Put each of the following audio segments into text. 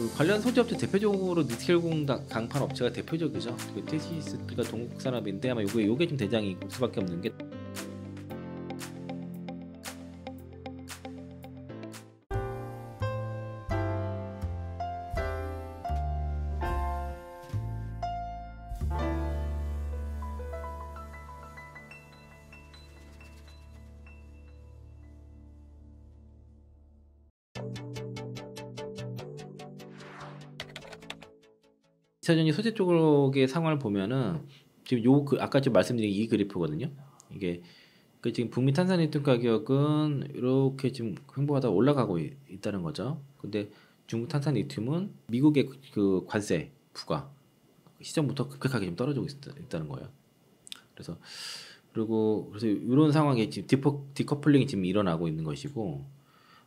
그 관련 소재 업체 대표적으로 니켈공 강판 업체가 대표적이죠. 그 TCS가 동국 산업인데 아마 요게 좀 대장일 수밖에 없는 게. 이차전지 소재 쪽의 상황을 보면은 지금 아까 좀 말씀드린 이 그래프거든요. 이게 지금 북미 탄산리튬 가격은 이렇게 지금 횡보하다 올라가고 있다는 거죠. 근데 중국 탄산리튬은 미국의 그 관세 부과 시점부터 급격하게 좀 떨어지고 있다는 거예요. 그래서 이런 상황에 지금 디커플링이 지금 일어나고 있는 것이고,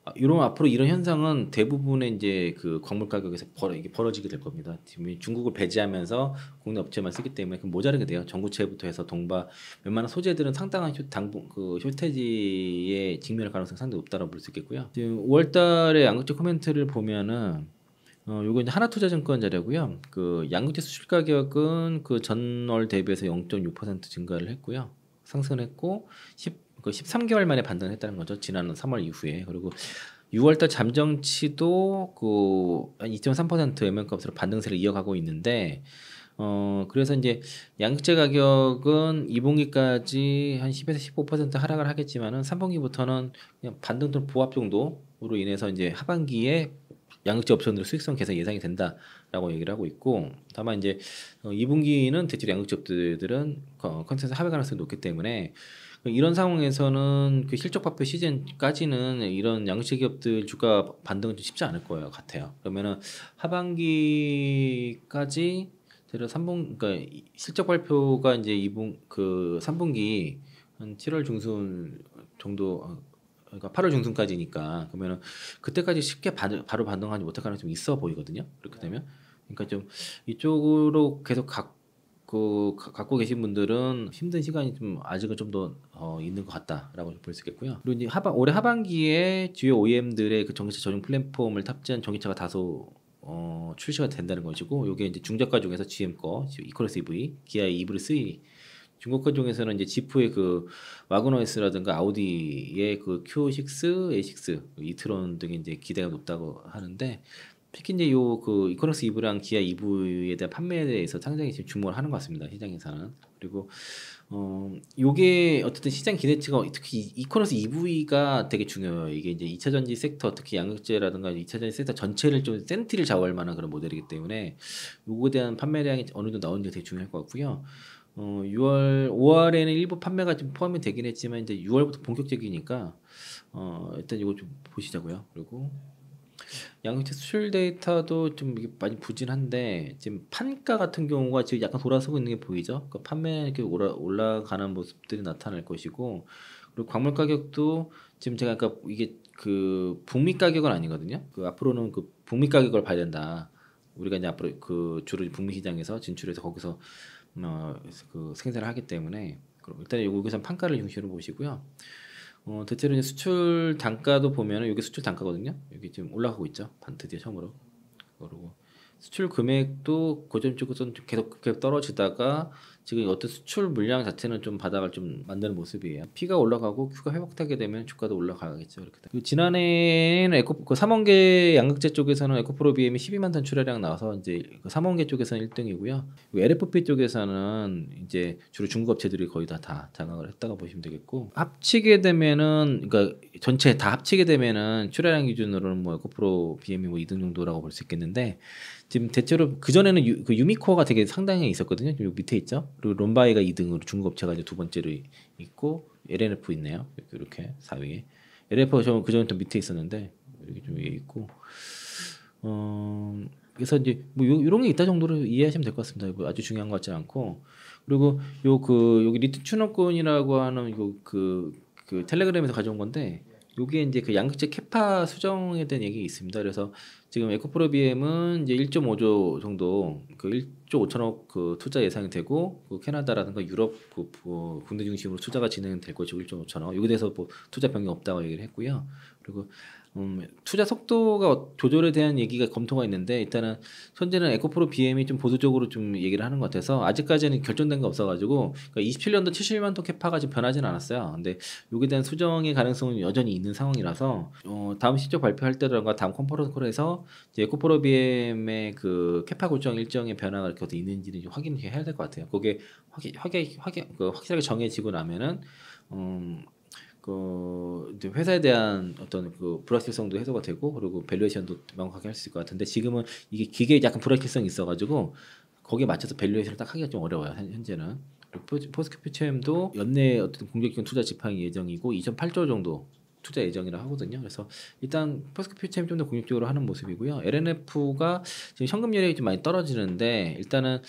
앞으로 이런 현상은 대부분의 이제 그 광물 가격에서 이게 벌어지게 될 겁니다. 지금 중국을 배제하면서 국내 업체만 쓰기 때문에 모자르게 돼요. 전구체부터 해서 동바 웬만한 소재들은 상당한 쇼테지에 직면할 가능성이 상당히 높다고 볼 수 있겠고요. 지금 5월달에 양극재 코멘트를 보면은 요거 이제 하나투자증권 자료고요. 그 양극재 수출 가격은 그 전월 대비해서 0.6% 증가를 했고요. 상승했고 13개월 만에 반등을 했다는 거죠. 지난 3월 이후에. 그리고 6월달 잠정치도 한 2.3% 연면값으로 반등세를 이어가고 있는데, 그래서 이제 양극재 가격은 2분기까지 한 10에서 15% 하락을 하겠지만은 3분기부터는 그냥 반등 또는 보합 정도로 인해서 이제 하반기에 양극재 업체들 수익성 개선 예상이 된다라고 얘기를 하고 있고, 다만 이제 2분기는 대체로 양극재 업체들은 컨센서스 하회 가능성이 높기 때문에 이런 상황에서는 그 실적 발표 시즌까지는 이런 양극재 기업들 주가 반등은 좀 쉽지 않을 거예요 같아요. 그러면은 하반기까지 제가 그러니까 실적 발표가 이제 3분기 한 7월 중순 정도, 그러니까 8월 중순까지니까, 그러면은 그때까지 쉽게 바로 반등하지 못할 가능성이 좀 있어 보이거든요. 그렇게 되면, 그러니까 좀 이쪽으로 계속 갖고 계신 분들은 힘든 시간이 좀 아직은 좀 더 있는 것 같다라고 볼 수 있겠고요. 그리고 이제 올해 하반기에 주요 OEM들의 그 전기차 전용 플랫폼을 탑재한 전기차가 다소 출시가 된다는 것이고, 이게 이제 중저가 중에서 GM 거 이코노스 EV, 기아의 EV3, 중국 거 중에서는 이제 지프의 그 와고너S라든가 아우디의 그 Q6, A6, 이트론 등의 이제 기대가 높다고 하는데, 특히 이제 그 이코노스 EV랑 기아 EV에 대한 판매에 대해서 상당히 지금 주목을 하는 것 같습니다. 시장에서는. 그리고 요게 어쨌든 시장 기대치가 특히 이코노스 EV가 되게 중요해요. 이게 이제 2차 전지 섹터, 특히 양극재라든가 2차 전지 섹터 전체를 좀 센티를 좌우할 만한 그런 모델이기 때문에 요거에 대한 판매량이 어느 정도 나오는 게 되게 중요할 것 같고요. 5월에는 일부 판매가 좀 포함이 되긴 했지만 이제 6월부터 본격적이니까 일단 이거 좀 보시자고요. 그리고 양극재 수출 데이터도 좀 이게 많이 부진한데, 지금 판가 같은 경우가 지금 약간 돌아서고 있는 게 보이죠. 그 판매 이렇게 올라가는 모습들이 나타날 것이고, 그리고 광물 가격도 지금 제가 아까 이게 그 북미 가격은 아니거든요. 그 앞으로는 그 북미 가격을 봐야 된다. 우리가 이제 앞으로 그 주로 북미 시장에서 진출해서 거기서 그 생산을 하기 때문에, 그럼 일단 여기서 판가를 중심으로 보시고요. 대체로 이제 수출 단가도 보면은 이게 수출 단가거든요. 여기 지금 올라가고 있죠. 드디어 처음으로. 그리고 수출 금액도 고점 쪽에서는 계속 떨어지다가 지금 어떤 수출 물량 자체는 좀 바닥을 좀 만드는 모습이에요. P가 올라가고 Q가 회복하게 되면 주가도 올라가겠죠. 이렇게. 그 지난해에는 그 3원계 양극재 쪽에서는 에코프로 BM이 12만 톤 출하량 나와서 이제 그 3원계 쪽에서는 1등이고요. LFP 쪽에서는 이제 주로 중국 업체들이 거의 다 장악을 했다고 보시면 되겠고, 합치게 되면은, 그러니까 전체 다 합치게 되면은 출하량 기준으로는 뭐 에코프로 BM이 뭐 2등 정도라고 볼 수 있겠는데, 지금 대체로 그 전에는 그 유미코어가 되게 상당히 있었거든요. 여기 밑에 있죠. 그리고 롬바이가 2등으로 중국 업체가 이제 두 번째로 있고, LNF 있네요. 이렇게 4위에. LNF가 그 전에 또 밑에 있었는데 여기 좀 위에 있고, 그래서 이제 뭐 이런 게 있다 정도로 이해하시면 될 것 같습니다. 뭐 아주 중요한 것 같지 않고, 그리고 여기 리트 추노권이라고 하는 그 텔레그램에서 가져온 건데, 요게 이제 그 양극재 캐파 수정에 대한 얘기 있습니다. 그래서 지금 에코프로 BM은 이제 1.5조 정도, 그 1조 5천억 그 투자 예상이 되고, 그 캐나다라든가 유럽 군대 중심으로 투자가 진행될 것이고 1조 5천억. 여기 대해서 뭐 투자 변경 없다고 얘기를 했고요. 그리고 투자 속도가 조절에 대한 얘기가 검토가 있는데 일단은 현재는 에코프로 BM이 좀 보수적으로 좀 얘기를 하는 것 같아서 아직까지는 결정된 거 없어가지고 그러니까 27년도 70만 톤 캐파가 지금 변하진 않았어요. 근데 여기에 대한 수정의 가능성은 여전히 있는 상황이라서 다음 실적 발표할 때라든가 다음 컨퍼런스 콜에서 이제 에코프로 BM의 그 캐파 고정 일정의 변화가 이렇게 어디 있는지는 좀 확인해야 될 것 같아요. 그게 확실하게 정해지고 나면은 이제 회사에 대한 어떤 그 불확실성도 해소가 되고 그리고 밸류에이션도 명확하게 할 수 있을 것 같은데 지금은 이게 기계에 약간 불확실성이 있어가지고 거기에 맞춰서 밸류에이션을 딱 하기가 좀 어려워요 현재는. 포스코피체엠도 연내 어떤 공격적인 투자 집행 예정이고 2.8조 정도 투자 예정이라 하거든요. 그래서 일단 포스코피체엠 좀 더 공격적으로 하는 모습이고요. LNF가 지금 현금률이 좀 많이 떨어지는데 일단은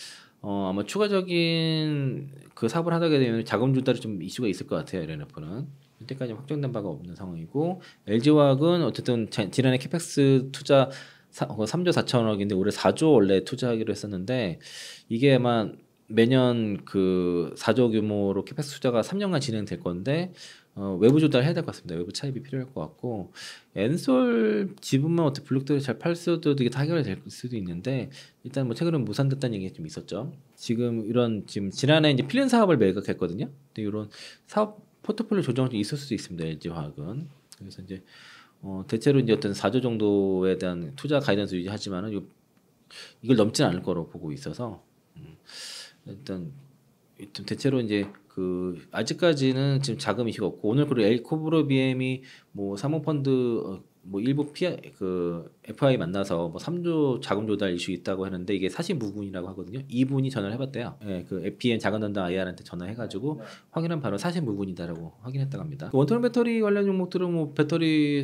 아마 추가적인 그 사업을 하게 되면 자금 조달이 좀 이슈가 있을 것 같아요. LNF는. 이때까지 확정된 바가 없는 상황이고 LG화학은 어쨌든 지난해 캐펙스 투자 3조 4천억인데 올해 4조 원래 투자하기로 했었는데 이게 아마 매년 그 4조 규모로 캐펙스 투자가 3년간 진행될 건데 외부 조달 해야 될 것 같습니다. 외부 차입이 필요할 것 같고 엔솔 지분만 어떻게 블록들이 잘 팔 수도 되게 타결이 될 수도 있는데 일단 뭐 최근에 무산됐다는 얘기가 좀 있었죠. 지금 지난해 이제 필름 사업을 매각했거든요. 근데 이런 사업 포트폴리오 조정이 좀 있을 수도 있습니다. LG화학은. 그래서 이제 대체로 이제 어떤 4조 정도에 대한 투자 가이던스 유지하지만은 이걸 넘지는 않을 거로 보고 있어서 일단 대체로 이제 그 아직까지는 지금 자금 이슈가 없고 오늘 그리고 엘코브로 BM이 뭐 사모펀드 뭐 일부 그 FI 만나서 뭐 3조 자금 조달 이슈 있다고 하는데 이게 사실 무근이라고 하거든요. 이분이 전화를 해봤대요. 예, 그 FPN 자금 담당 IR한테 전화해가지고 확인한 바로 사실 무근이다라고 확인했다고 합니다. 원통 배터리 관련 종목들은 뭐 배터리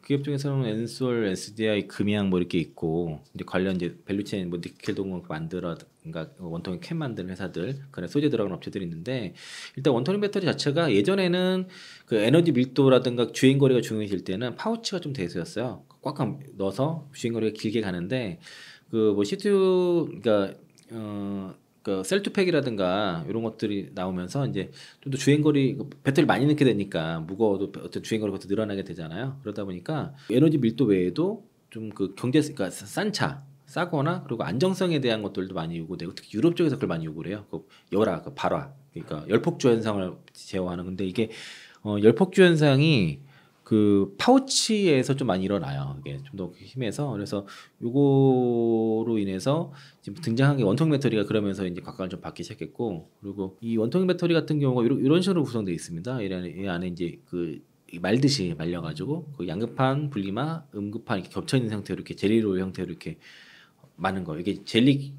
기업 중에서는 엔솔, SDI, 금양 뭐 이렇게 있고 이제 관련 이제 밸류체인 뭐 니켈 동원 만들어 그러니까 원통이 캔 만드는 회사들 그래 소재 들어가는 업체들이 있는데 일단 원통인 배터리 자체가 예전에는 그 에너지 밀도라든가 주행 거리가 중요해질 때는 파우치가 좀 대수였어요. 꽉꽉 넣어서 주행 거리가 길게 가는데 그 뭐 CTU 그러니까 그 셀투팩이라든가 이런 것들이 나오면서 이제 좀 더 주행 거리 배터리 많이 넣게 되니까 무거워도 어떤 주행 거리가 더 늘어나게 되잖아요. 그러다 보니까 에너지 밀도 외에도 좀 그 그러니까 싼 차 싸거나 그리고 안정성에 대한 것들도 많이 요구되고 특히 유럽 쪽에서 그걸 많이 요구를 해요. 그 열화, 그 발화, 그러니까 열폭주 현상을 제어하는 건데 이게 열폭주 현상이 그 파우치에서 좀 많이 일어나요. 이게 좀 더 힘해서 그래서 요거로 인해서 지금 등장한 게 원통 배터리가 그러면서 이제 각광을 좀 받기 시작했고 그리고 이 원통 배터리 같은 경우가 이런 식으로 구성되어 있습니다. 이 안에 이제 그 말듯이 말려가지고 그 양극판, 분리막, 음극판 이렇게 겹쳐 있는 상태로 이렇게 젤리롤 형태로 이렇게 많은 거 이게 젤리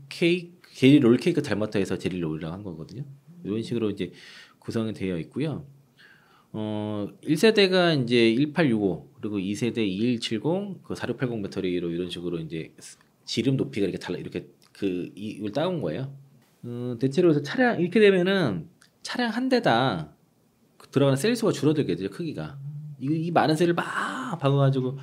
롤 케이크 닮았다 해서 젤리 롤이라고 한 거거든요. 이런 식으로 이제 구성이 되어 있고요. 1세대가 이제 1865 그리고 2세대 2170 그 4680 배터리로 이런 식으로 이제 지름 높이가 이렇게 이렇게 이걸 따온 거예요. 대체로 그래서 차량 이렇게 되면은 차량 한 대당 들어가는 셀 수가 줄어들게 되죠. 크기가 이 많은 셀을 막 박아가지고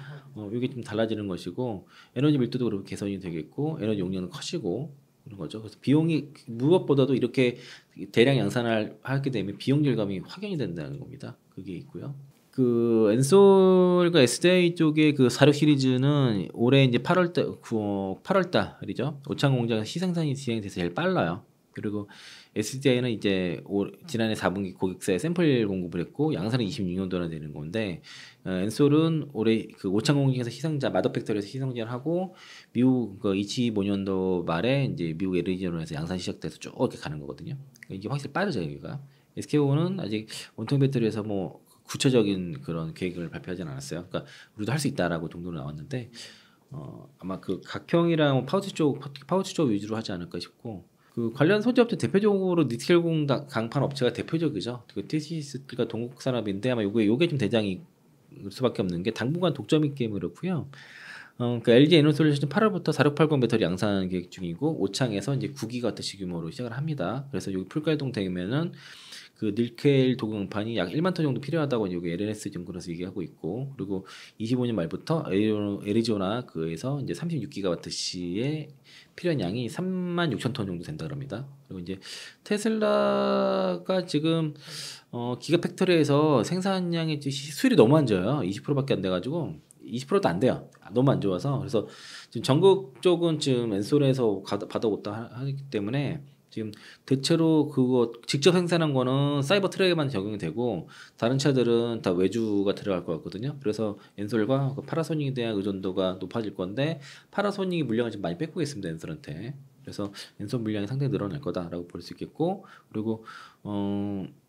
이게 좀 달라지는 것이고 에너지 밀도도 그렇게 개선이 되겠고 에너지 용량은 커지고 그런 거죠. 그래서 비용이 무엇보다도 이렇게 대량 양산을 하게 되면 비용 절감이 확연히 된다는 겁니다. 그게 있고요. 그 엔솔과 SDI 쪽의 그 46 시리즈는 올해 이제 8월 달이죠. 오창 공장에서 시생산이 진행돼서 제일 빨라요. 그리고 SDI는 이제 지난해 4분기 고객사에 샘플 공급을 했고 양산은 26년도나 되는 건데 엔솔은 올해 그 오창 공장에서 시상자 마더 팩토리에서 시상자를 하고 미국 그 25년도 말에 이제 미국 애리조나에서 양산 시작돼서 쭉 이렇게 가는 거거든요. 이게 확실히 빠르죠 여기가. SKO는 아직 원통 배터리에서 뭐 구체적인 그런 계획을 발표하진 않았어요. 그러니까 우리도 할 수 있다라고 정도로 나왔는데 아마 그 각형이랑 파우치 쪽 위주로 하지 않을까 싶고 그 관련 소재업체 대표적으로 니켈공 강판 업체가 대표적이죠. 그 TCS가 동국산업인데 아마 요게 좀 대장일 수밖에 없는 게 당분간 독점 있게 그렇고요. 그 LG 에너솔루션 8월부터 4680 배터리 양산 계획 중이고 오창에서 이제 9기가와트 규모로 시작을 합니다. 그래서 여기 풀가동 되면은 그 니켈 도금판이 약 1만 톤 정도 필요하다고 여기 LNS 증권에서 얘기하고 있고 그리고 25년 말부터 애리조나 그에서 이제 36기가와트시의 필요한 양이 3만 6천 톤 정도 된다 그럽니다. 그리고 이제 테슬라가 지금 기가팩토리에서 생산량이 수율이 너무 안 좋아요. 20%밖에 안 돼가지고 20%도 안 돼요. 너무 안 좋아서. 그래서 지금 전국 쪽은 지금 엔솔에서 받아오다 하기 때문에 지금 대체로 그거 직접 생산한 거는 사이버 트랙에만 적용이 되고 다른 차들은 다 외주가 들어갈 것 같거든요. 그래서 엔솔과 그 파라소닉에 대한 의존도가 높아질 건데 파라소닉이 물량을 좀 많이 뺏고 있습니다. 엔솔한테. 그래서 엔솔 물량이 상당히 늘어날 거다라고 볼 수 있겠고 그리고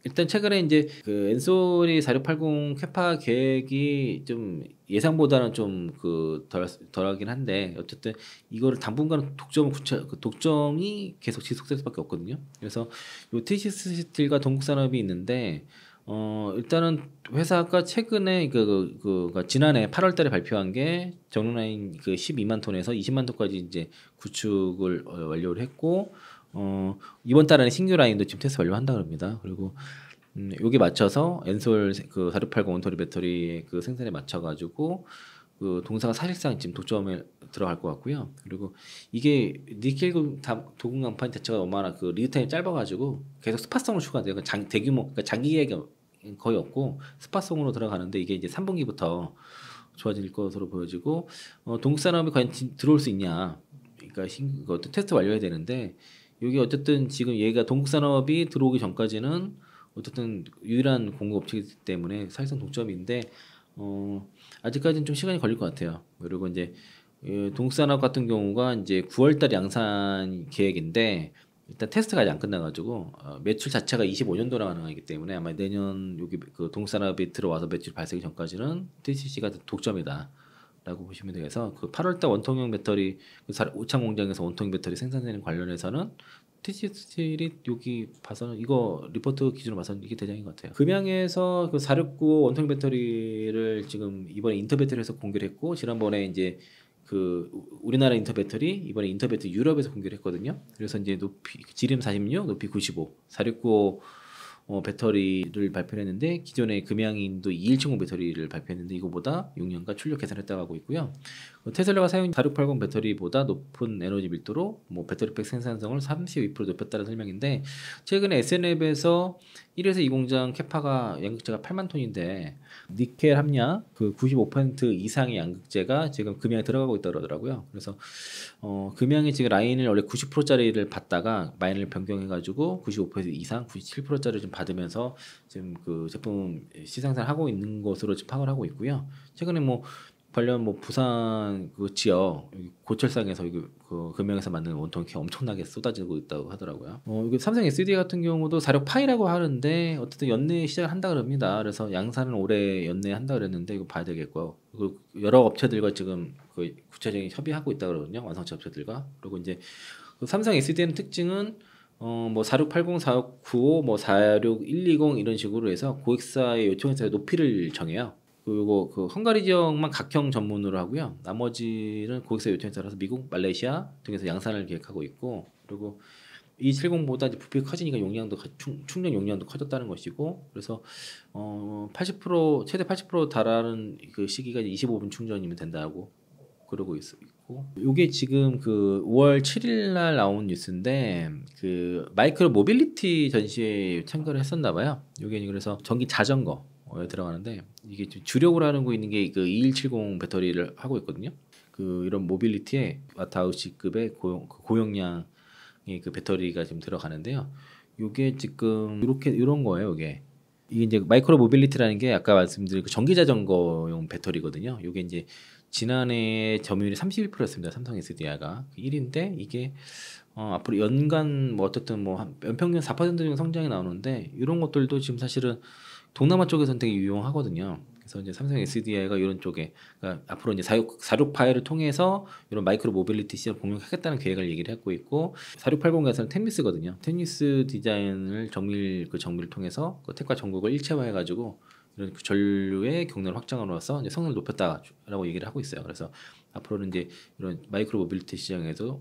일단 최근에 이제 그 엔솔이 4680 캐파 계획이 좀 예상보다는 좀 그 덜하긴 한데 어쨌든 이거를 당분간 독점이 계속 지속될 수밖에 없거든요. 그래서 요 TCS 스틸과 동국산업이 있는데 일단은 회사가 최근에 그러니까 지난해 8월달에 발표한 게 정로라인 그 12만 톤에서 20만 톤까지 이제 구축을 완료를 했고 이번 달에는 신규 라인도 지금 테스트 완료한다 그럽니다. 그리고 여기 맞춰서 엔솔 그 4680 온토리 배터리 그 생산에 맞춰 가지고 그 동사가 사실상 지금 독점에 들어갈 것 같고요. 그리고 이게 니켈 도금 강판 자체가 얼마나 그 리드 타임이 짧아가지고 계속 스팟성으로 추가돼요. 대규모 그러니까 장기 계획이 거의 없고 스팟성으로 들어가는데 이게 이제 3분기부터 좋아질 것으로 보여지고 동국산업이 과연 들어올 수 있냐? 그러니까 테스트 완료해야 되는데 여기 어쨌든 지금 얘가 동국산업이 들어오기 전까지는 어쨌든 유일한 공급업체이기 때문에 사실상 독점인데 아직까지는 좀 시간이 걸릴 것 같아요. 그리고 이제 동국산업 같은 경우가 이제 9월달 양산 계획인데 일단 테스트가 아직 안 끝나가지고 매출 자체가 25년도나 가능하기 때문에 아마 내년 여기 그 동국산업이 들어와서 매출 발생이 전까지는 TCC가 독점이다라고 보시면 되겠서 그 8월달 원통형 배터리 그 오창 공장에서 원통형 배터리 생산되는 관련해서는 TCC이 여기 봐서는 이거 리포트 기준으로 봐서는 이게 대장인 것 같아요. 금양에서 그 469 원통형 배터리를 지금 이번에 인터배터리에서 공개를 했고 지난번에 이제 그 우리나라 인터배터리 이번에 인터배터리 유럽에서 공개를 했거든요. 그래서 이제 높이 지름 46, 높이 95, 469 배터리를 발표했는데 기존의 금양인도 2170 배터리를 발표했는데 이거보다 용량과 출력 개선했다고 하고 있고요. 테슬라가 사용 4680 배터리보다 높은 에너지 밀도로 뭐 배터리팩 생산성을 32% 높였다는 설명인데 최근에 SNL에서 1에서 2 공장 캐파가 양극재가 8만 톤인데 니켈 함량 그 95% 이상의 양극재가 지금 금양에 들어가고 있다고 그러더라고요. 그래서 금양이 지금 라인을 원래 90%짜리를 받다가 라인을 변경해가지고 95% 이상 97%짜리 좀 받으면서 지금 그 제품 시생산 하고 있는 것으로 지금 파악을 하고 있고요. 최근에 뭐 관련 뭐 부산 그 지역 고철상에서 그 금양에서 만든 원통이 엄청나게 쏟아지고 있다고 하더라고요. 이게 삼성 SD 같은 경우도 46파이라고 하는데 어쨌든 연내 시작을 한다 그럽니다. 그래서 양산은 올해 연내 한다 그랬는데 이거 봐야 되겠고요. 그 여러 업체들과 지금 그 구체적인 협의하고 있다 그러거든요. 완성차 업체들과. 그리고 이제 그 삼성 SD는 특징은 뭐 4680, 4695, 뭐 46120 이런 식으로 해서 고객사의 요청에 따라 높이를 정해요. 그리고 그 헝가리 지역만 각형 전문으로 하고요. 나머지는 고객사 요청에 따라서 미국, 말레이시아 등에서 양산을 계획하고 있고, 그리고 270보다 이제 부피가 커지니까 용량도 충전 용량도 커졌다는 것이고, 그래서 80% 최대 80% 달하는 그 시기가 이제 25분 충전이면 된다고 그러고 있고, 이게 지금 그 5월 7일 날 나온 뉴스인데 그 마이크로 모빌리티 전시회에 참가를 했었나 봐요. 이게 그래서 전기 자전거 들어가는데 이게 주력으로 하는 있는 게 그 2170 배터리를 하고 있거든요. 그 이런 모빌리티에 와트아우시급의 고용량의 그 배터리가 지금 들어가는데요. 이게 지금 이런 거예요. 이게 이제 마이크로 모빌리티라는 게 아까 말씀드린 그 전기 자전거용 배터리거든요. 이게 이제 지난해 점유율이 31%였습니다. 삼성 SDI가 1인데 이게 앞으로 연간 뭐 어쨌든 뭐 한 연평균 4% 정도 성장이 나오는데 이런 것들도 지금 사실은 동남아 쪽에서는 되게 유용하거든요. 그래서 이제 삼성 SDI가 이런 쪽에 그러니까 앞으로 이제 46파이를 통해서 이런 마이크로 모빌리티 시장을 공략하겠다는 계획을 얘기를 하고 있고 4680에서는 텐미스거든요. 텐미스 디자인을 정밀을 통해서 그 택과 전극을 일체화해가지고 이런 전류의 경로를 확장함으로써 이제 성능을 높였다라고 얘기를 하고 있어요. 그래서 앞으로는 이제 이런 마이크로 모빌리티 시장에서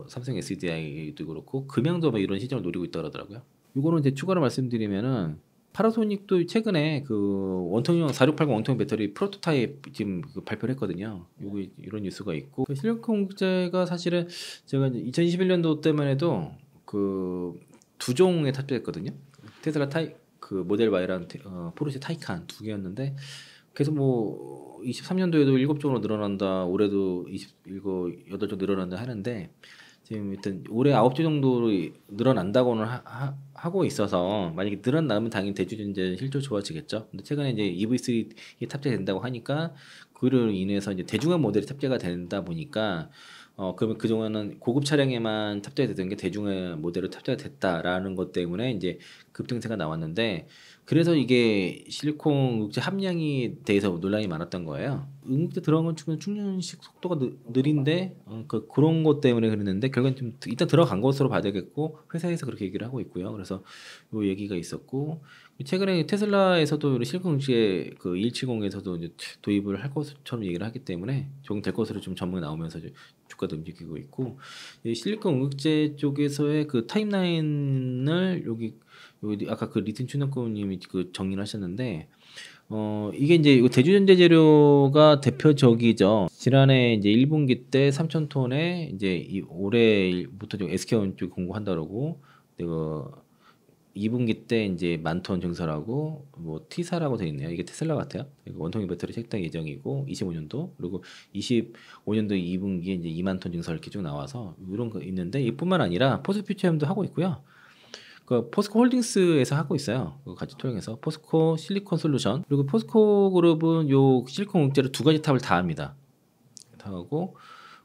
삼성 SDI도 그렇고 금양도 이런 시장을 노리고 있다 그러더라고요. 이거는 이제 추가로 말씀드리면은 파라소닉도 최근에 그 원통형 4680 원통형 배터리 프로토타입 지금 발표를 했거든요. 여기 이런 뉴스가 있고 그 실리콘 국제가 사실은 제가 2021년도 때만 해도 그 두 종에 탑재했거든요. 테슬라 그 모델 Y랑 포르쉐 타이칸 두 개였는데 계속 뭐 23년도에도 7 정도 늘어난다. 올해도 8 정 늘어난다 하는데 지금 일단 올해 9주 정도로 늘어난다고는 하고 있어서 만약에 늘어나면 당연히 대주전자 실적 좋아지겠죠. 근데 최근에 이제 EV3 탑재된다고 하니까 그로 인해서 이제 대중화 모델이 탑재가 된다 보니까 그러면 그동안은 고급 차량에만 탑재되던 게 대중화 모델로 탑재가 됐다라는 것 때문에 이제 급등세가 나왔는데 그래서 이게 실리콘 응급제 함량이 대해서 논란이 많았던 거예요. 응급제 들어간 건 충전식 속도가 느린데 그런 것 때문에 그랬는데 결국엔 좀 일단 들어간 것으로 봐야 되겠고 회사에서 그렇게 얘기를 하고 있고요. 그래서 요 얘기가 있었고 최근에 테슬라에서도 실리콘 응급제 그 2170에서도 이제 도입을 할 것처럼 얘기를 하기 때문에 적용될 것으로 좀 전문이 나오면서 이제 주가도 움직이고 있고 이 실리콘 응급제 쪽에서의 그 타임라인을 여기 아까 그 리튼 춘영구님이 그 정리를 하셨는데 이게 이제 이거 대주전자 재료가 대표적이죠. 지난해 이제 1분기 때 3,000톤에 이제 올해부터 좀 SK온 쪽이 공고한다 그러고 그리고 2분기 때 이제 10,000톤 증설하고 뭐 T사라고 되어 있네요. 이게 테슬라 같아요. 원통형 배터리 책당 예정이고 25년도 그리고 25년도 2분기에 이제 2만 톤 증설 이렇게 쭉 나와서 이런 거 있는데 이뿐만 아니라 포스퓨처엠도 하고 있고요. 그 포스코 홀딩스에서 하고 있어요. 그거 같이 통해서 포스코 실리콘 솔루션 그리고 포스코 그룹은 요 실리콘 응제로 두 가지 탑을 다 합니다. 다 하고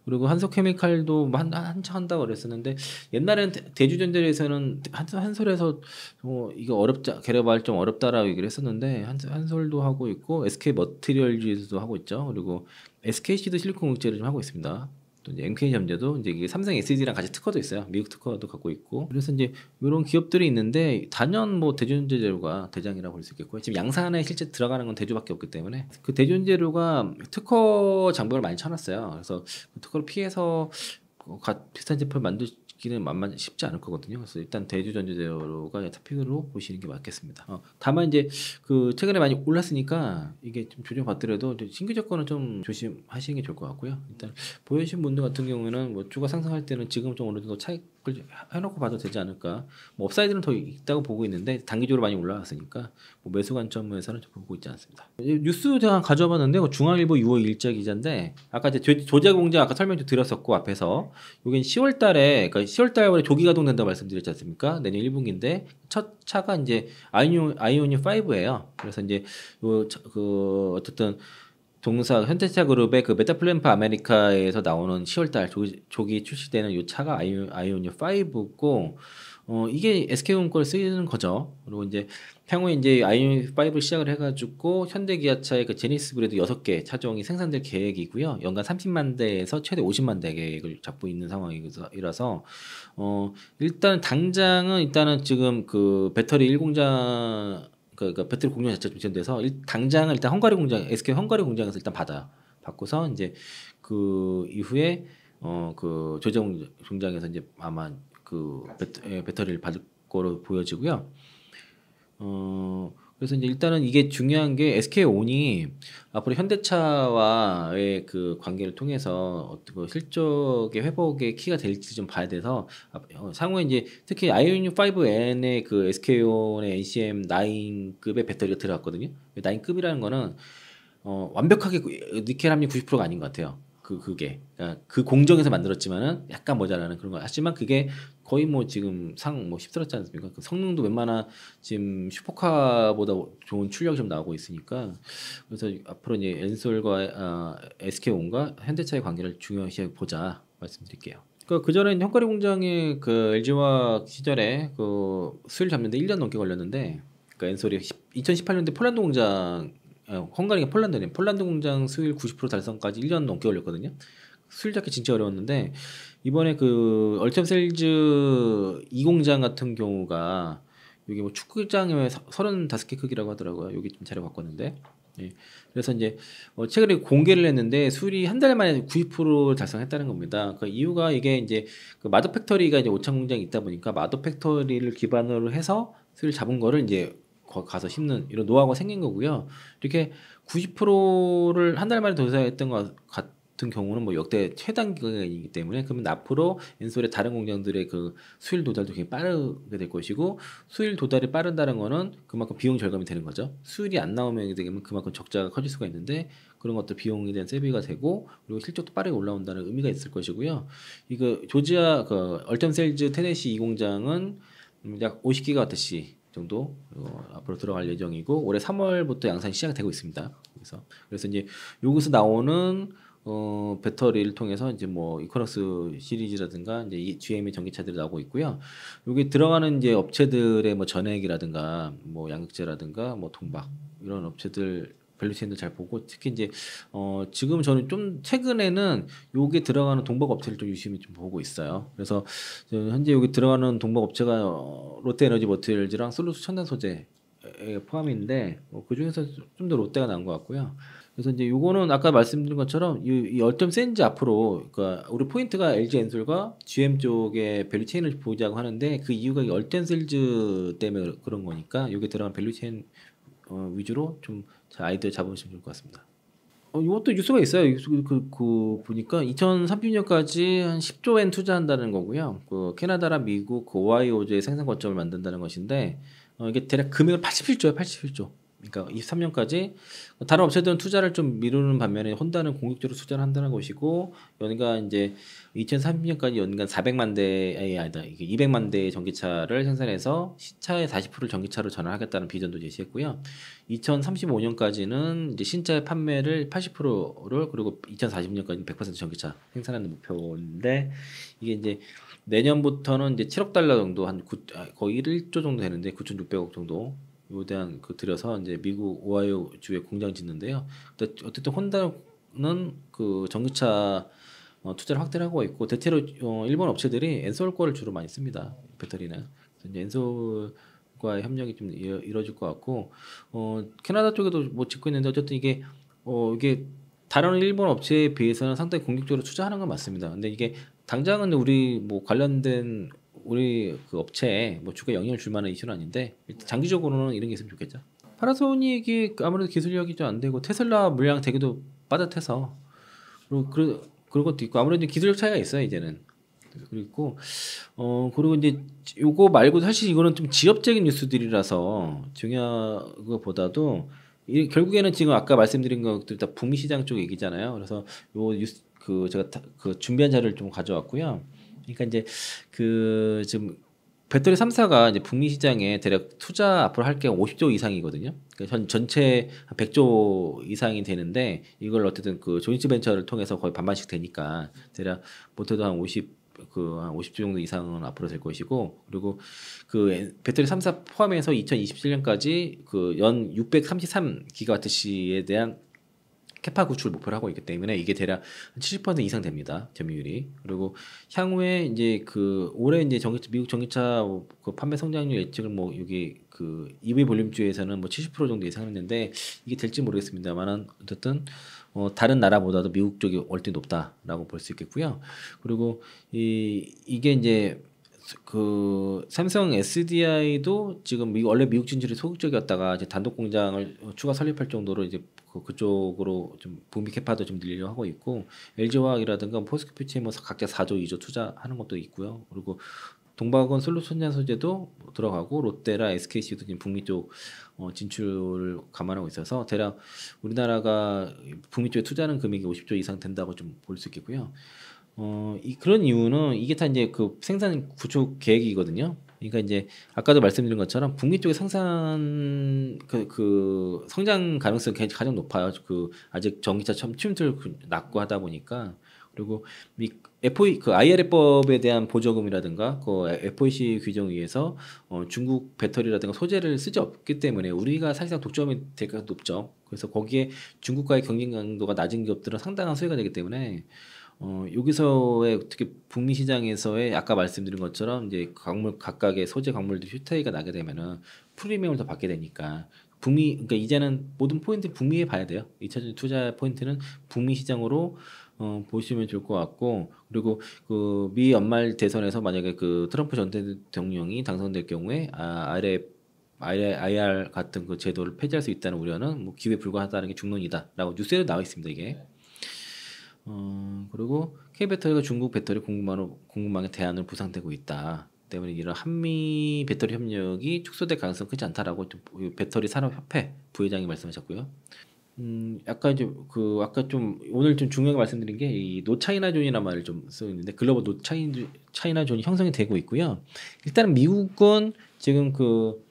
그리고 한솔케미칼도 뭐 한참 한다고 그랬었는데 옛날에는 대주전자에서는 한솔에서 이거 어렵자 개발이 좀 어렵다라고 얘기를 했었는데 한솔도 하고 있고 SK 머티리얼즈도 하고 있죠. 그리고 SKC도 실리콘 응제를 좀 하고 있습니다. 또 이제 MK전자도 이제 이게 삼성 SD랑 같이 특허도 있어요. 미국 특허도 갖고 있고. 그래서 이제 이런 기업들이 있는데 단연 뭐 대주전자 재료가 대장이라고 볼 수 있겠고요. 지금 양산에 실제 들어가는 건 대주밖에 없기 때문에 그 대주전자 재료가 특허 장벽을 많이 쳐놨어요. 그래서 그 특허를 피해서 비슷한 제품을 만들기는 쉽지 않을 거거든요. 그래서 일단 대주전자 재료가 탑픽으로 보시는 게 맞겠습니다. 다만 이제 그 최근에 많이 올랐으니까 이게 좀 조정받더라도 신규 조건은 좀 조심하시는 게 좋을 것 같고요. 일단 보유하신 분들 같은 경우에는 뭐 주가 상승할 때는 지금 좀 어느 정도 차익을 해놓고 봐도 되지 않을까. 뭐 업사이드는 더 있다고 보고 있는데 단기적으로 많이 올라왔으니까 뭐 매수 관점에서는 좀 보고 있지 않습니다. 뉴스 제가 가져와봤는데 중앙일보 6월 일자 기자인데 아까 이제 조작 공장 아까 설명 좀 드렸었고 앞에서 여긴 10월달에 그러니까 10월달에 조기 가동된다고 말씀드렸지 않습니까? 내년 1분기인데 첫 차가 이제 아이오닉 5예요. 그래서 이제 그 어쨌든 동사 현대차 그룹의 그 메타플랜프 아메리카에서 나오는 10월달 조기 출시되는 이 차가 아이오닉 5고 이게 SK온 걸 쓰이는 거죠. 그리고 이제 향후에 이제 아이오닉 5를 시작을 해가지고 현대기아차의 그 제니스 브레드 6개 차종이 생산될 계획이고요. 연간 30만 대에서 최대 50만 대 계획을 잡고 있는 상황이라서 일단 당장은 일단은 지금 그 배터리 1공장 그러니까 배터리 공장 자체가 지연돼서 당장은 일단 헝가리 공장 SK 헝가리 공장에서 일단 받고서 이제 그 이후에 그 조제 공장에서 이제 아마 그 배터리를 받을 거로 보여지고요. 그래서 이제 일단은 이게 중요한 게 SK온이 앞으로 현대차와의 그 관계를 통해서 어떤 실적의 회복의 키가 될지 좀 봐야 돼서 상호에 이제 특히 아이오닉 5N의 그 SK온의 NCM 9급의 배터리가 들어갔거든요. 9급이라는 거는 완벽하게 니켈 함유 90%가 아닌 것 같아요. 그게 그러니까 그 공정에서 만들었지만은 약간 모자라는 그런 거. 하지만 그게 거의 뭐 지금 상 뭐 휩쓸었지 않습니까? 그 성능도 웬만한 지금 슈퍼카보다 좋은 출력이 좀 나오고 있으니까 그래서 앞으로 이제 엔솔과 SK온과 현대차의 관계를 중요시 보자 말씀드릴게요. 그 전에 헝가리 공장에 그 LG화학 시절에 그 수율 잡는데 1년 넘게 걸렸는데 그 엔솔이 2018년대 폴란드 공장 헝가리가 폴란드네. 폴란드 공장 수율 90% 달성까지 1년 넘게 걸렸거든요. 수율 잡기 진짜 어려웠는데 이번에 그 얼템셀즈 2공장 같은 경우가 여기 뭐 축구장에 35개 크기라고 하더라고요. 여기 좀 자료 바꿨는데. 예. 그래서 이제 최근에 공개를 했는데 수율이 한 달 만에 90% 달성했다는 겁니다. 그 이유가 이게 이제 그 마더 팩토리가 이제 오창 공장이 있다 보니까 마더 팩토리를 기반으로 해서 수율 잡은 거를 이제 가서 심는 이런 노하우가 생긴 거고요. 이렇게 90%를 한 달 만에 도달했던 것 같은 경우는 뭐 역대 최단기이기 때문에 그러면 앞으로 엔솔의 다른 공장들의 그 수율 도달도 굉장히 빠르게 될 것이고 수율 도달이 빠른다는 거는 그만큼 비용 절감이 되는 거죠. 수율이 안 나오면 되면 그만큼 적자가 커질 수가 있는데 그런 것들 비용에 대한 세비가 되고 그리고 실적도 빠르게 올라온다는 의미가 있을 것이고요. 이거 조지아 그 얼텀 셀즈 테네시 이 공장은 약 50기가와트시 정도 앞으로 들어갈 예정이고 올해 3월부터 양산이 시작되고 있습니다. 그래서 이제 여기서 나오는 배터리를 통해서 이제 뭐 이코노스 시리즈라든가 이제 이 GM의 전기차들이 나오고 있고요. 여기 들어가는 이제 업체들의 뭐 전액이라든가 뭐 양극재라든가 뭐 동박 이런 업체들 밸류체인도 잘 보고 특히 이제 지금 저는 좀 최근에는 요게 들어가는 동박 업체를 좀 유심히 좀 보고 있어요. 그래서 현재 여기 들어가는 동박 업체가 롯데에너지 머티리얼즈랑 솔루스 첨단 소재 포함인데 그 중에서 좀 더 롯데가 나은 것 같고요. 그래서 이제 요거는 아까 말씀드린 것처럼 이 얼점 센지 앞으로 그러니까 우리 포인트가 LG 엔솔과 GM 쪽의 밸류 체인을 보자고 하는데 그 이유가 이 얼점 셀즈 때문에 그런 거니까 여기 들어간 밸류 체인 위주로 좀 아이디어 잡으시면 좋을 것 같습니다. 이것도 뉴스가 있어요. 그 보니까 2030년까지 한 10조 엔 투자한다는 거고요. 그 캐나다랑 미국, 그 오하이오주의 생산 거점을 만든다는 것인데 이게 대략 금액은 81조야, 81조. 그러니까 23년까지 다른 업체들은 투자를 좀 미루는 반면에 혼다는 공격적으로 투자를 한다는 것이고 연간 이제 2030년까지 연간 400만 대의 아니다 이게 200만 대의 전기차를 생산해서 시차의 40%를 전기차로 전환하겠다는 비전도 제시했고요. 2035년까지는 이제 신차의 판매를 80%를 그리고 2040년까지는 100% 전기차 생산하는 목표인데 이게 이제 내년부터는 이제 7억 달러 정도 거의 1조 정도 되는데 9,600억 정도 요 대한 들여서 이제 미국 오하이오 주에 공장 짓는데요. 근데 어쨌든 혼다는 그 전기차 투자를 확대를 하고 있고 대체로 일본 업체들이 엔솔 거를 주로 많이 씁니다. 배터리는. 그래서 이제 엔솔과의 협력이 좀 이루어질 것 같고 캐나다 쪽에도 뭐 짓고 있는데 어쨌든 이게 다른 일본 업체에 비해서는 상당히 공격적으로 투자하는 건 맞습니다. 근데 이게 당장은 우리 뭐 관련된 우리 그 업체에 뭐 주가 영향을 줄 만한 이슈는 아닌데 일단 장기적으로는 이런 게 있으면 좋겠죠. 파나소닉이 아무래도 기술력이 좀 안 되고 테슬라 물량 되기도 빠듯해서 그런 것도 있고 아무래도 기술력 차이가 있어요 이제는. 그리고 그리고 이제 요거 말고 사실 이거는 좀 지역적인 뉴스들이라서 중요한 것보다도 결국에는 지금 아까 말씀드린 것들 다 북미 시장 쪽 얘기잖아요. 그래서 요 뉴스 그 제가 그 준비한 자료를 좀 가져왔고요. 그러니까 이제 그 지금 배터리 3사가 이제 북미 시장에 대략 투자 앞으로 할 게 50조 이상이거든요. 그러니까 전체 100조 이상이 되는데 이걸 어쨌든 그 조인트 벤처를 통해서 거의 반반씩 되니까 대략 못해도 한 50조 정도 이상은 앞으로 될 것이고 그리고 그 배터리 3사 포함해서 2027년까지 그 연 633기가와트시에 대한 캐파 구축을 목표로 하고 있기 때문에 이게 대략 70% 이상 됩니다. 점유율이. 그리고 향후에 이제 그 올해 이제 미국 전기차 그 판매 성장률 예측을 뭐 여기 그 EV 볼륨주에서는 뭐 70% 정도 예상했는데 이게 될지 모르겠습니다만은 어쨌든 다른 나라보다도 미국 쪽이 월등히 높다라고 볼 수 있겠고요. 그리고 이게 이제 그 삼성 SDI도 지금 원래 미국 진출이 소극적이었다가 이제 단독 공장을 추가 설립할 정도로 이제 그쪽으로 좀 북미 캐파도 좀 늘리려고 하고 있고 LG화학이라든가 포스코퓨처에 뭐 각자 4조, 2조 투자하는 것도 있고요. 그리고 동박은 솔루션 소재도 들어가고 롯데라 SKC도 지금 북미 쪽 진출을 감안하고 있어서 대략 우리나라가 북미 쪽에 투자하는 금액이 50조 이상 된다고 좀 볼 수 있겠고요. 그런 이유는 이게 다 이제 그 생산 구축 계획이거든요. 그러니까 이제 아까도 말씀드린 것처럼 북미 쪽의 생산 그 성장 가능성이 가장 높아요. 그 아직 전기차 침투율 낮고 하다 보니까 그리고 FOE 그 IRA법에 대한 보조금이라든가 그 FOC 규정에 의해서 중국 배터리라든가 소재를 쓰지 없기 때문에 우리가 사실상 독점이 될 가능성이 높죠. 그래서 거기에 중국과의 경쟁 강도가 낮은 기업들은 상당한 수혜가 되기 때문에 여기서의 특히 북미 시장에서의 아까 말씀드린 것처럼 이제 각각의 소재 광물들 휴테이가 나게 되면은 프리미엄을 더 받게 되니까 그러니까 이제는 모든 포인트 북미에 봐야 돼요. 2차적인 투자 포인트는 북미 시장으로 보시면 좋을 것 같고 그리고 그 미 연말 대선에서 만약에 그 트럼프 전 대통령이 당선될 경우에 IR 같은 그 제도를 폐지할 수 있다는 우려는 뭐 기회에 불과하다는 게 중론이다라고 뉴스에도 나와 있습니다 이게. 그리고 K배터리가 중국 배터리 공급망의 대안으로 부상되고 있다. 때문에 이런 한미 배터리 협력이 축소될 가능성이 크지 않다라고 좀 배터리 산업협회 부회장이 말씀하셨고요. 약간 좀 그 아까 좀 오늘 좀 중요하게 말씀드린 게 이 노차이나존이라는 말을 좀 쓰고 있는데 글로벌 노차이나존이 형성이 되고 있고요. 일단은 미국은 지금 그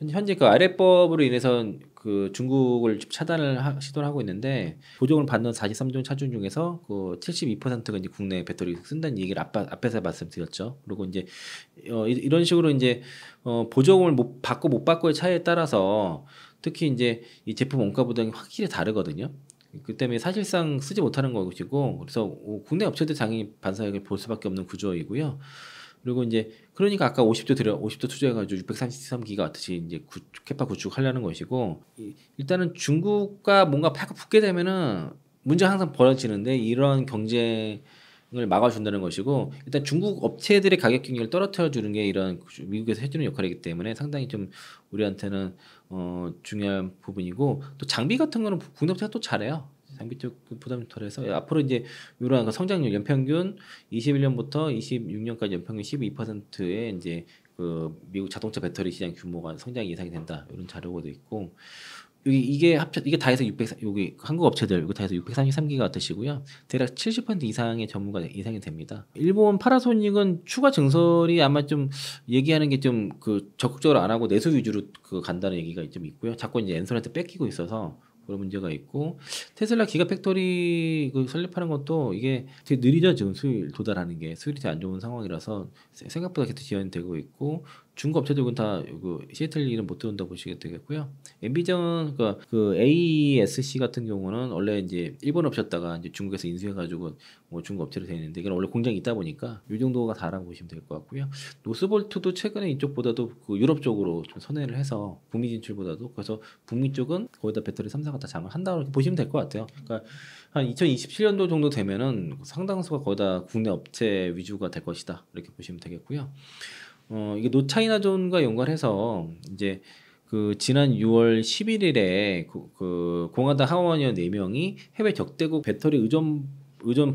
현재 그 아래법으로 인해서 그 중국을 시도를 하고 있는데 보조금을 받는 43종 차종 중에서 그 72%가 이제 국내 배터리 쓴다는 얘기를 앞에서 말씀드렸죠. 그리고 이제 이런 식으로 이제 보조금을 못 받고의 차이에 따라서 특히 이제 이 제품 원가 부담이 확실히 다르거든요. 그 때문에 사실상 쓰지 못하는 것이고 그래서 국내 업체들 당연히 반사익을 볼 수밖에 없는 구조이고요. 그리고 이제 그러니까 아까 50조 투자해가지고 633기가와트씩 이제 캐파 구축하려는 것이고 일단은 중국과 뭔가 파가 붙게 되면은 문제가 항상 벌어지는데 이런 경쟁을 막아준다는 것이고 일단 중국 업체들의 가격 경쟁을 떨어뜨려 주는 게 이런 미국에서 해주는 역할이기 때문에 상당히 좀 우리한테는 중요한 부분이고 또 장비 같은 거는 국내 업체가 또 잘해요. 장비 쪽 부담이 덜해서 앞으로 이제 이러한 그 성장률 연평균 21년부터 26년까지 연평균 12%의 이제 그 미국 자동차 배터리 시장 규모가 성장 예상이 된다 이런 자료도 있고 이게 다 해서 600 여기 한국 업체들 이거 다 해서 633기가와트시고요. 대략 70% 이상의 전무가 예상이 됩니다. 일본 파나소닉은 추가 증설이 아마 좀 얘기하는 게 좀 그 적극적으로 안 하고 내수 위주로 그 간다는 얘기가 좀 있고요. 자꾸 이제 엔솔한테 뺏기고 있어서 그런 문제가 있고 테슬라 기가팩토리 그 설립하는 것도 이게 되게 느리죠. 지금 수율 도달하는 게 수율이 되게 안 좋은 상황이라서 생각보다 계속 지연되고 있고 중국 업체들은 다 시애틀 일은 못 들어온다고 보시게 되겠고요. 엔비전 그 AESC 같은 경우는 원래 이제 일본 업체였다가 이제 중국에서 인수해가지고 뭐 중국 업체로 되어 있는데 이건 원래 공장이 있다 보니까 이 정도가 다라고 보시면 될 것 같고요. 노스볼트도 최근에 이쪽보다도 그 유럽 쪽으로 좀 선회를 해서 북미 진출보다도 그래서 북미 쪽은 거의 다 배터리 3사가 다 장을 한다고 이렇게 보시면 될 것 같아요. 그러니까 한 2027년도 정도 되면은 상당수가 거의 다 국내 업체 위주가 될 것이다 이렇게 보시면 되겠고요. 이게 노차이나존과 연관해서 이제 그 지난 6월 11일에 그 공화당 하원의원 4명이 해외 적대국 배터리 의존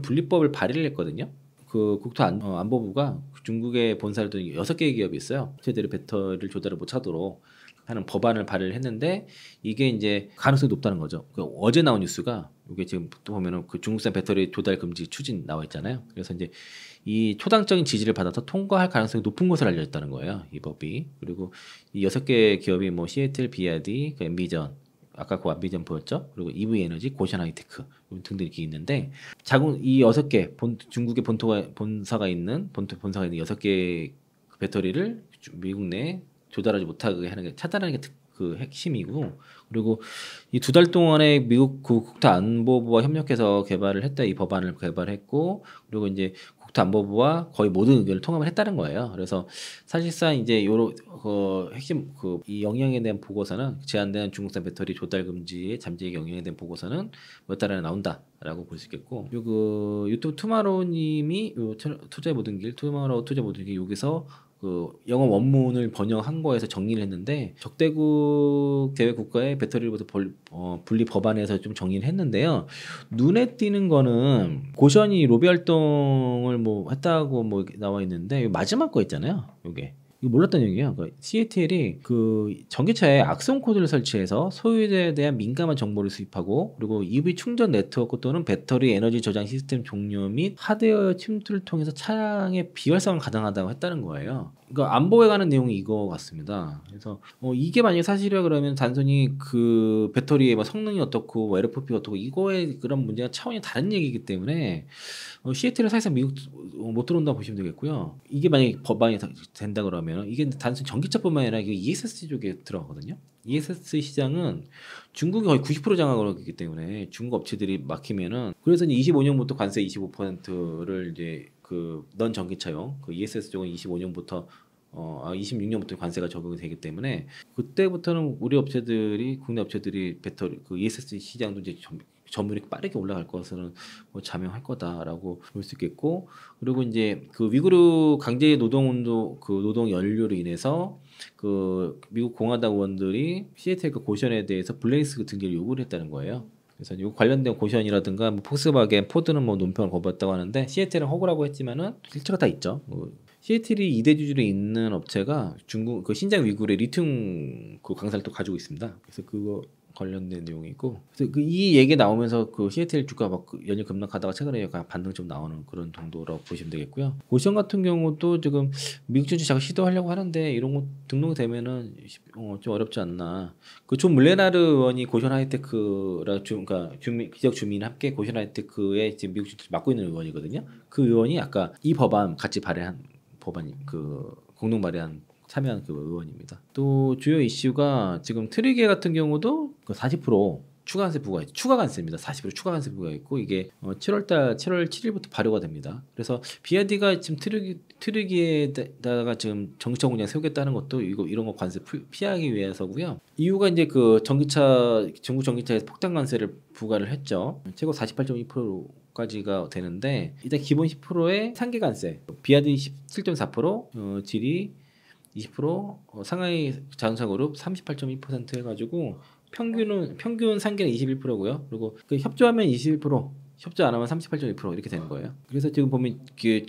분리법을 발의를 했거든요. 그 국토안보부가 중국의 본사를 둔 6개의 기업이 있어요. 업체들의 배터리를 조달을 못하도록 하는 법안을 발의를 했는데 이게 이제 가능성이 높다는 거죠. 어제 나온 뉴스가 이게 지금 또 보면은 그 중국산 배터리 조달 금지 추진 나와 있잖아요. 그래서 이제 이 초당적인 지지를 받아서 통과할 가능성이 높은 것으로 알려졌다는 거예요. 이 법이. 그리고 이 6개 기업이 뭐 시애틀, 비아디, 그 엔비전, 아까 그 엔비전 보였죠. 그리고 EV 에너지, 고션 하이테크 등등 이렇게 있는데 이 6개 중국의 본사가 있는 6개 배터리를 미국 내에 조달하지 못하게 하는 게 차단하는 게 그 핵심이고 그리고 이 2달 동안에 미국 국토안보부와 협력해서 개발을 했다 이 법안을 개발했고 그리고 이제 국토안보부와 거의 모든 의견을 통합을 했다는 거예요. 그래서 사실상 이제 요런 핵심 이 영향에 대한 보고서는 제한되는 중국산 배터리 조달 금지의 잠재적 영향에 대한 보고서는 몇 달 안에 나온다라고 볼 수 있겠고 그 유튜브 투마로우님이 투자의 모든 길 여기서 그 영어 원문을 번역한 거에서 정리를 했는데 적대국 대외 국가의 배터리로부터 분리 법안에서 좀 정리를 했는데요. 눈에 띄는 거는 고션이 로비 활동을 뭐 했다고 뭐 나와 있는데 마지막 거 있잖아요. 요게 이거 몰랐던 얘기예요. CATL이 그 전기차에 악성 코드를 설치해서 소유자에 대한 민감한 정보를 수집하고 그리고 EV 충전 네트워크 또는 배터리 에너지 저장 시스템 종료 및 하드웨어 침투를 통해서 차량의 비활성을 가능하다고 했다는 거예요. 그러니까 안보에 관한 내용이 이거 같습니다. 그래서 이게 만약에 사실이라 그러면 단순히 그 배터리의 뭐 성능이 어떻고 뭐 LFP가 어떻고 이거의 그런 문제가 차원이 다른 얘기이기 때문에 CATL은 사실상 미국 못 들어온다고 보시면 되겠고요. 이게 만약에 법안이 된다 그러면 이게 단순히 전기차뿐만 아니라 이게 ESS 쪽에 들어가거든요. ESS 시장은 중국이 거의 90% 장악을 하기 때문에 중국 업체들이 막히면은 그래서 이제 25년부터 관세 25%를 이제 그 넌 전기차용 그 ESS 쪽은 25년부터 26년부터 관세가 적용이 되기 때문에 그때부터는 우리 업체들이 국내 업체들이 배터리 그 ESS 시장도 이제 점유율이 빠르게 올라갈 것은 뭐 자명할 거다라고 볼 수 있겠고 그리고 이제 그 위구르 강제 노동운동 그 노동 연료로 인해서 그 미국 공화당 의원들이 시애틀 그 고션에 대해서 블레이스 등재를 요구를 했다는 거예요. 그래서 이 관련된 고시원이라든가 뭐 폭스바겐, 포드는 뭐 논평을 거부했다고 하는데 시애틀은 허구라고 했지만은 실체가 다 있죠. 뭐 시애틀이 2대 주주로 있는 업체가 중국 그 신장 위구르의 리튬 그 강사를 또 가지고 있습니다. 그래서 그거 관련된 내용이 있고, 그래서 이 얘기 나오면서 그 시애틀 주가 막 연일 급락하다가 최근에 약간 반등 좀 나오는 그런 정도라고 보시면 되겠고요. 고시원 같은 경우도 지금 미국 주주 자꾸 시도하려고 하는데 이런 거 등록이 되면은 좀 어렵지 않나. 그 존 물레나르 의원이 고시원 하이테크라 그러니까 지역 주민 함께 고시원 하이테크에 지금 미국 주주 맡고 있는 의원이거든요. 그 의원이 아까 이 법안 같이 발의한 법안이 그 공동 발의한 참여한 그 의원입니다. 또 주요 이슈가 지금 트리게 같은 경우도 그 40% 추가 관세 부과 추가 관세입니다. 40% 추가 관세 부과 있고 이게 7월 7일부터 발효가 됩니다. 그래서 BYD가 지금 트리기에다가 지금 전기차 공장 세우겠다는 것도 이런 거 관세 피하기 위해서고요. 이유가 이제 그 중국 전기차에서 폭탄 관세를 부과를 했죠. 최고 48.2%까지가 되는데 일단 기본 10%의 상계 관세, BYD 17.4%, 질이 20%, 상하이 자동차 그룹 38.2% 해가지고 평균 상계는 21%고요. 그리고 그 협조하면 21%, 협조 안 하면 38.2% 이렇게 되는 거예요. 그래서 지금 보면 이게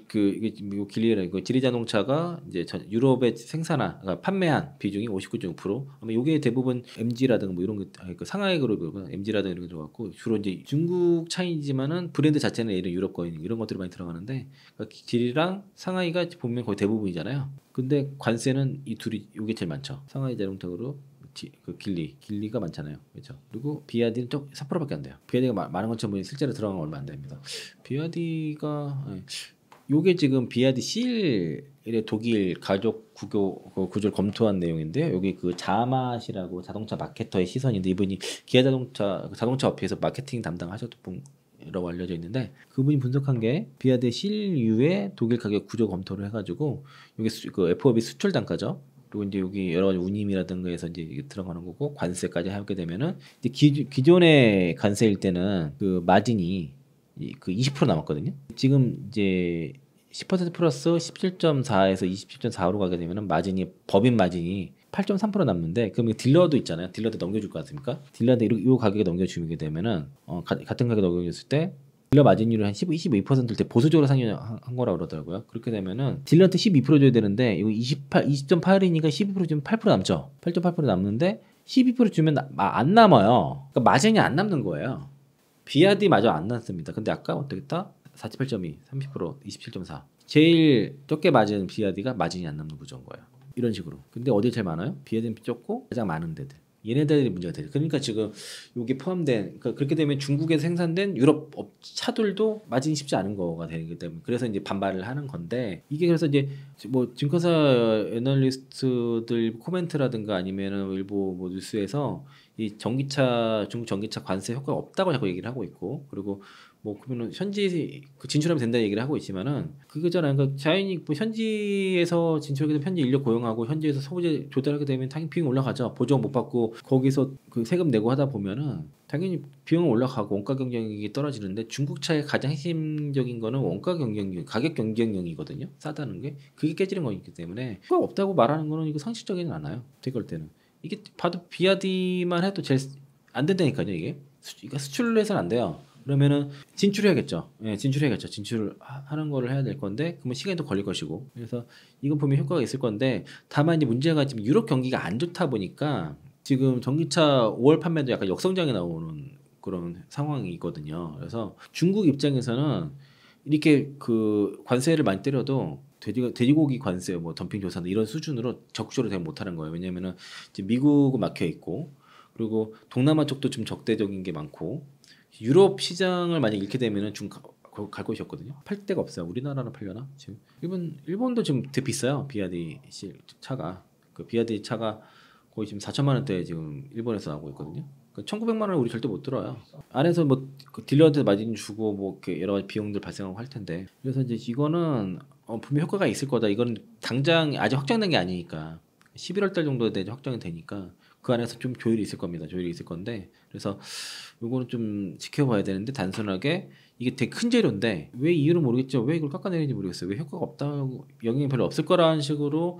미국 길리라 이거 지리 자동차가 이제 유럽에 그러니까 판매한 비중이 59.6%. 아마 이게 대부분 MG라든가 뭐 이런 그 상하이 그룹 MG라든가 이런 게 들어갔고 주로 이제 중국 차이지만은 브랜드 자체는 이런 유럽 거인 이런 것들이 많이 들어가는데 그러니까 지리랑 상하이가 보면 거의 대부분이잖아요. 근데 관세는 이 둘이 이게 제일 많죠. 상하이 자동차 그룹 그 길리가 많잖아요, 그렇죠? 그리고 비아디는 좀 4%밖에 안 돼요. 비아디가 많은 것처럼 보니 실제로 들어간 건 얼마 안 됩니다. 비아디가 요게 지금 비아디 실의 독일 가족 구조를 검토한 내용인데요. 여기 그 자맛이라고 자동차 마케터의 시선인데 이분이 기아 자동차 업체에서 마케팅 담당하셨던 분이라고 알려져 있는데 그분이 분석한 게 비아디 실유의 독일 가격 구조 검토를 해가지고 이게 그 FOB 수출 단가죠. 그리고 이제 여기 여러 가지 운임이라든가 해서 이제 이게 들어가는 거고 관세까지 하게 되면은 이제 기존의 관세일 때는 그 마진이 그 20% 남았거든요. 지금 이제 10% 플러스 17.4에서 27.4로 가게 되면은 마진이 법인 마진이 8.3% 남는데 그럼 딜러도 있잖아요. 딜러도 넘겨줄 것 같습니까? 딜러한테 이 가격에 넘겨주게 되면은 같은 가격에 넘겨줬을 때 딜러 마진율을 한 22%일 때 보수적으로 상향한 거라고 그러더라고요. 그렇게 되면은 딜러한테 12% 줘야 되는데 이거 20.8이니까 12% 주면 8% 남죠. 8.8% 남는데 12% 주면 안 남아요. 그러니까 마진이 안 남는 거예요. 비아디 마저 안 남습니다. 근데 아까 어떻게 했다? 48.2, 30%, 27.4. 제일 적게 맞은 비아디가 마진이 안 남는 구조인 거예요. 이런 식으로. 근데 어디 제일 많아요? 비아디는 적고 가장 많은 데들. 얘네들이 문제가 돼요. 그러니까 지금 이게 포함된 그러니까 그렇게 되면 중국에서 생산된 유럽 차들도 마진이 쉽지 않은 거가 되기 때문에 그래서 이제 반발을 하는 건데 이게 그래서 이제 뭐 증권사 애널리스트들 코멘트라든가 아니면은 일부 뭐 뉴스에서 이 중국 전기차 관세 효과가 없다고 자꾸 얘기를 하고 있고 그리고 뭐 그러면은 현지 진출하면 된다는 얘기를 하고 있지만은 그거잖아요. 그러니까 자연히 뭐 현지에서 진출하게 되면 현지 인력 고용하고 현지에서 소재 조달하게 되면 당연히 비용 올라가죠. 보조금 못 받고 거기서 그 세금 내고 하다 보면은 당연히 비용은 올라가고 원가 경쟁력이 떨어지는데 중국차의 가장 핵심적인 거는 원가 경쟁력, 가격 경쟁력이거든요. 싸다는 게 그게 깨지는 거기 때문에 효과 없다고 말하는 거는 이거 상식적이는 않아요. 제가 볼 때는 이게 봐도 비아디만 해도 제일 안 된다니까요. 이게 수출을 해서는 안 돼요. 그러면은 진출해야겠죠. 예, 진출해야겠죠. 진출하는 거를 해야 될 건데 그러면 시간이 더 걸릴 것이고 그래서 이건 분명히 효과가 있을 건데 다만 이제 문제가 지금 유럽 경기가 안 좋다 보니까 지금 전기차 5월 판매도 약간 역성장이 나오는 그런 상황이거든요. 그래서 중국 입장에서는 이렇게 그 관세를 많이 때려도 돼지고기 관세 뭐 덤핑 조사나 이런 수준으로 적극적으로 대응 못하는 거예요. 왜냐면은 지금 미국은 막혀 있고 그리고 동남아 쪽도 좀 적대적인 게 많고 유럽 시장을 만약 잃게 되면은 좀 갈 곳이 없거든요. 팔 데가 없어요. 우리나라는 팔려나? 지금 일본도 지금 되게 비싸요. 비아디 차가 그 비아디 차가 거의 지금 4천만 원대 지금 일본에서 나오고 있거든요. 1,900만 원을 우리 절대 못 들어요. 안에서 뭐그 딜러한테 마진 주고 뭐 이렇게 여러 가지 비용들 발생하고 할 텐데. 그래서 이제 이거는 분명 효과가 있을 거다. 이건 당장 아직 확정된 게 아니니까 11월 달 정도에 이제 확정이 되니까 그 안에서 좀 조율이 있을 겁니다. 조율이 있을 건데 그래서 요거는 좀 지켜봐야 되는데 단순하게 이게 되게 큰 재료인데 왜 이유는 모르겠죠. 왜 이걸 깎아내리는지 모르겠어요. 왜 효과가 없다고 영향이 별로 없을 거라는 식으로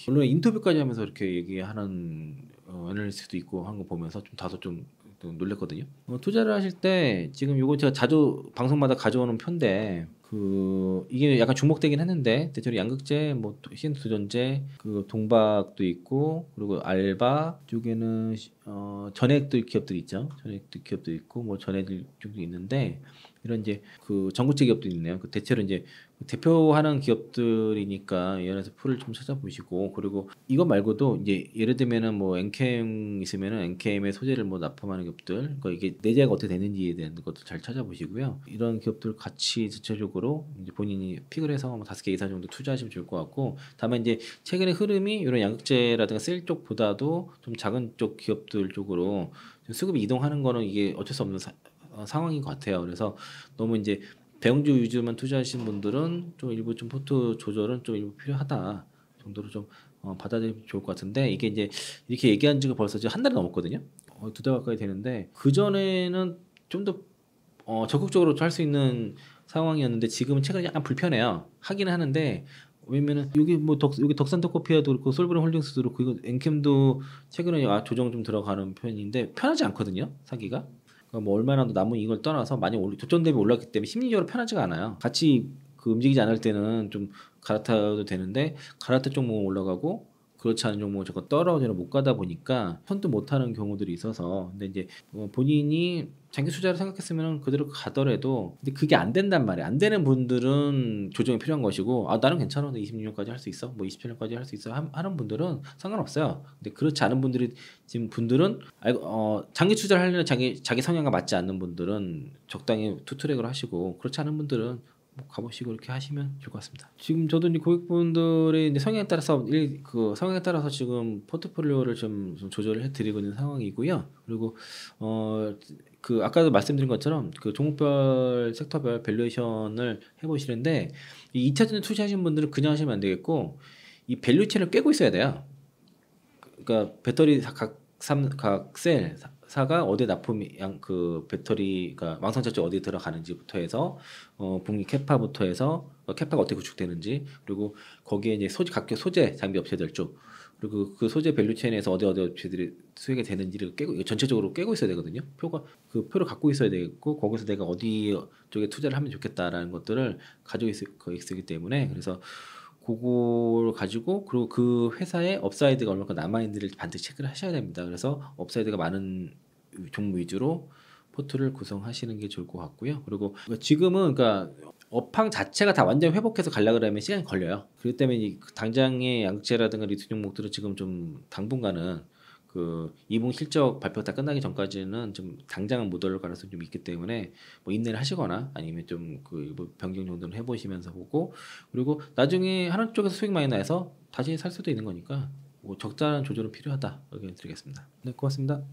물론 인터뷰까지 하면서 이렇게 얘기하는 애널리스트도 있고 한 거 보면서 좀 다소 좀 좀 놀랐거든요. 투자를 하실 때 지금 요거 제가 자주 방송마다 가져오는 편인데 이게 약간 주목되긴 했는데 대체로 양극재, 뭐 신도전재, 그 동박도 있고 그리고 알바 쪽에는 전액들 기업들 있죠. 전액들 기업도 있고 뭐 전액들 쪽도 있는데 이런 이제 그 전구체 기업도 있네요. 그 대체로 이제 대표하는 기업들이니까 이 안에서 풀을 좀 찾아보시고 그리고 이거 말고도 이제 예를 들면은 뭐 엔캠 있으면은 엔캠의 소재를 뭐 납품하는 기업들 그러니까 이게 내재가 어떻게 되는지에 대한 것도 잘 찾아보시고요. 이런 기업들 같이 전체적으로 이제 본인이 픽을 해서 뭐 5개 이상 정도 투자하시면 좋을 것 같고 다만 이제 최근의 흐름이 이런 양극재라든가 셀 쪽보다도 좀 작은 쪽 기업들 쪽으로 좀 수급이 이동하는 거는 이게 어쩔 수 없는 상황인 것 같아요. 그래서 너무 이제 대형주 위주만 투자하시는 분들은 좀 일부 좀 포트 조절은 좀 일부 필요하다 정도로 좀 받아들이면 좋을 것 같은데 이게 이제 이렇게 얘기한 지가 벌써 지금 한 달이 넘었거든요. 2달 가까이 되는데 그 전에는 좀 더 적극적으로 할 수 있는 상황이었는데 지금은 최근에 약간 불편해요. 하기는 하는데 왜냐면은 여기 뭐 여기 덕산토코피아도 그렇고 솔브렌 홀딩스도 그렇고 이거 엔캠도 최근에 조정 좀 들어가는 편인데 편하지 않거든요. 사기가. 그러니까 뭐 얼마나 남은 이걸 떠나서 많이 조정 대비 올랐기 때문에 심리적으로 편하지가 않아요. 같이 그 움직이지 않을 때는 좀 갈아타도 되는데 갈아탈 종목은 올라가고 그렇지 않은 종목은 자꾸 떨어지는 못 가다 보니까 선도 못 하는 경우들이 있어서 근데 이제 본인이 장기 투자를 생각했으면 그대로 가더라도 근데 그게 안 된단 말이에요. 안 되는 분들은 조정이 필요한 것이고 나는 괜찮아. 나 26년까지 할 수 있어. 뭐 27년까지 할 수 있어. 하는 분들은 상관없어요. 근데 그렇지 않은 분들이 지금 분들은 장기 투자를 하려는 자기 성향과 맞지 않는 분들은 적당히 투트랙을 하시고 그렇지 않은 분들은 뭐 가보시고 이렇게 하시면 좋을 것 같습니다. 지금 저도 이제 고객분들의 이제 성향에 따라서 그 성향에 따라서 지금 포트폴리오를 좀 조절을 해드리고 있는 상황이고요. 그리고 그 아까도 말씀드린 것처럼 그 종목별 섹터별 밸류에이션을 해보시는데 이 2차전에 투자하시는 분들은 그냥 하시면 안 되겠고 이 밸류체인을 꿰고 있어야 돼요. 그러니까 배터리 각셀 사가 어디에 납품이 그 배터리가 왕성자체 어디에 들어가는지부터 해서 분기 캐파부터 해서 캐파가 어떻게 구축되는지 그리고 거기에 이제 각격 소재 장비 업체들 쪽 그리고 그 소재 밸류체인에서 어디 업체들이 수익이 되는지를 전체적으로 깨고 있어야 되거든요. 그 표를 갖고 있어야 되고 거기서 내가 어디 쪽에 투자를 하면 좋겠다라는 것들을 가지고 있기 때문에 그래서 그걸 가지고 그리고 그 회사의 업사이드가 얼마나 남아있는지를 반드시 체크를 하셔야 됩니다. 그래서 업사이드가 많은 종목 위주로 포트를 구성하시는 게 좋을 것 같고요. 그리고 지금은 그러니까 업황 자체가 다 완전 회복해서 가려고 그러면 시간이 걸려요. 그렇기 때문에 당장의 양극재라든가 리튬 종목들은 지금 좀 당분간은 그 2분 실적 발표 다 끝나기 전까지는 좀 당장은 못 올 가능성이 좀 있기 때문에 뭐 인내를 하시거나 아니면 좀 그 변경 정도는 해보시면서 보고 그리고 나중에 하는 쪽에서 수익 많이 나서 다시 살 수도 있는 거니까 뭐 적절한 조절은 필요하다 의견 드리겠습니다. 네, 고맙습니다.